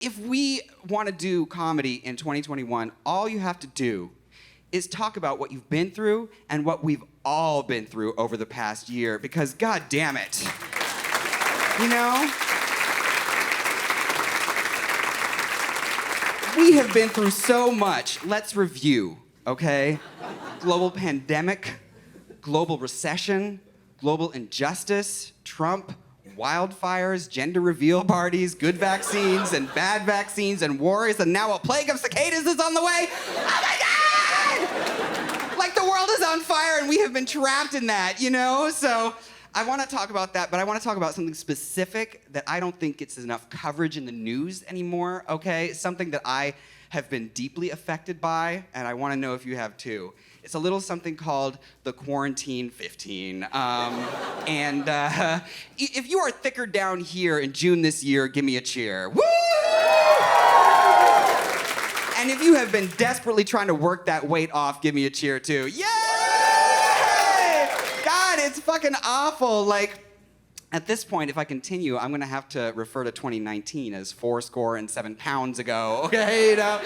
if we want to do comedy in 2021, all you have to do is talk about what you've been through and what we've all been through over the past year, because god damn it. You know? We have been through so much. Let's review, okay? Global pandemic, global recession, global injustice, Trump, wildfires, gender reveal parties, good vaccines and bad vaccines and wars, and now a plague of cicadas is on the way. Oh my God! Like the world is on fire and we have been trapped in that, you know? So I want to talk about that, but I want to talk about something specific that I don't think gets enough coverage in the news anymore, okay? Something that I have been deeply affected by, and I want to know if you have too. It's a little something called the Quarantine 15. If you are thicker down here in June this year, give me a cheer. Woo! And if you have been desperately trying to work that weight off, give me a cheer too. Yay! God, it's fucking awful. Like, at this point, if I continue, I'm gonna have to refer to 2019 as 7 pounds ago, okay? You know?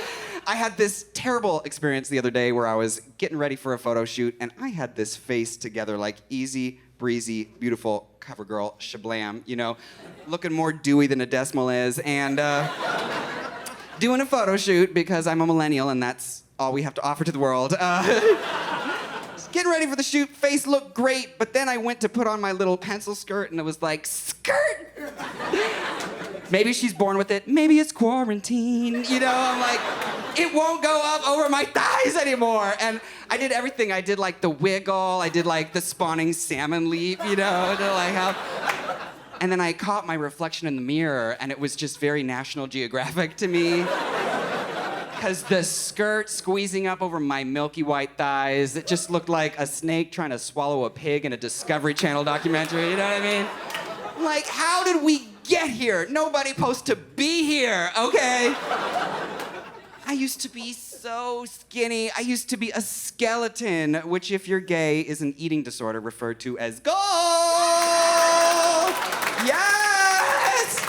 I had this terrible experience the other day where I was getting ready for a photo shoot and I had this face together like easy, breezy, beautiful cover girl shablam, you know, looking more dewy than a decimal is, and doing a photo shoot because I'm a millennial and that's all we have to offer to the world. Getting ready for the shoot, face looked great, but then I went to put on my little pencil skirt and it was like, skirt! Maybe she's born with it, maybe it's quarantine, you know, I'm like, it won't go up over my thighs anymore. And I did everything. I did like the wiggle, I did like the spawning salmon leap, you know, to like how. And then I caught my reflection in the mirror and it was just very National Geographic to me. Because the skirt squeezing up over my milky white thighs, it just looked like a snake trying to swallow a pig in a Discovery Channel documentary, you know what I mean? Like, how did we get here? Nobody supposed to be here, okay? I used to be so skinny. I used to be a skeleton, which if you're gay is an eating disorder referred to as goals. Yes!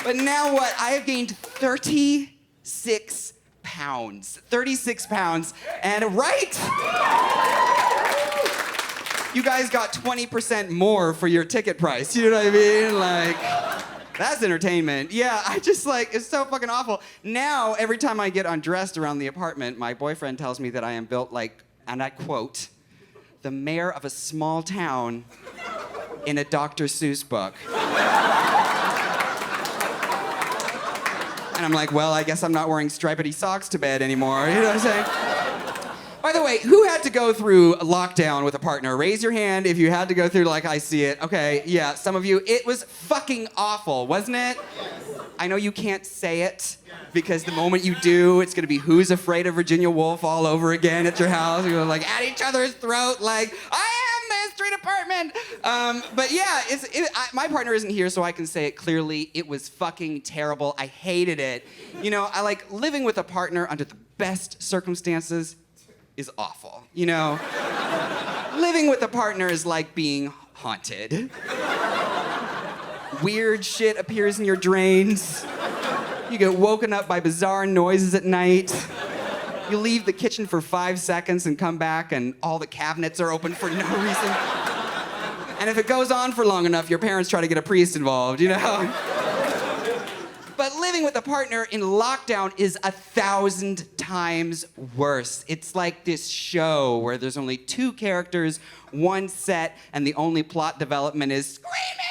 But now what? I have gained 36 pounds. 36 pounds. And right? You guys got 20% more for your ticket price. You know what I mean? Like, that's entertainment. Yeah, I just like, it's so fucking awful. Now, every time I get undressed around the apartment, my boyfriend tells me that I am built like, and I quote, the mayor of a small town in a Dr. Seuss book. And I'm like, well, I guess I'm not wearing stripedy socks to bed anymore. You know what I'm saying? By the way, who had to go through lockdown with a partner? Raise your hand if you had to go through like I see it. Okay, yeah, some of you. It was fucking awful, wasn't it? Yes. I know you can't say it because the moment you do, it's gonna be Who's Afraid of Virginia Woolf all over again at your house. You're like at each other's throat, like, I am the street apartment. But yeah, my partner isn't here, so I can say it clearly. It was fucking terrible. I hated it. You know, I like living with a partner under the best circumstances is awful, you know? Living with a partner is like being haunted. Weird shit appears in your drains. You get woken up by bizarre noises at night. You leave the kitchen for 5 seconds and come back and all the cabinets are open for no reason. And if it goes on for long enough, your parents try to get a priest involved, you know? But living with a partner in lockdown is 1,000 times worse. It's like this show where there's only 2 characters, 1 set, and the only plot development is screaming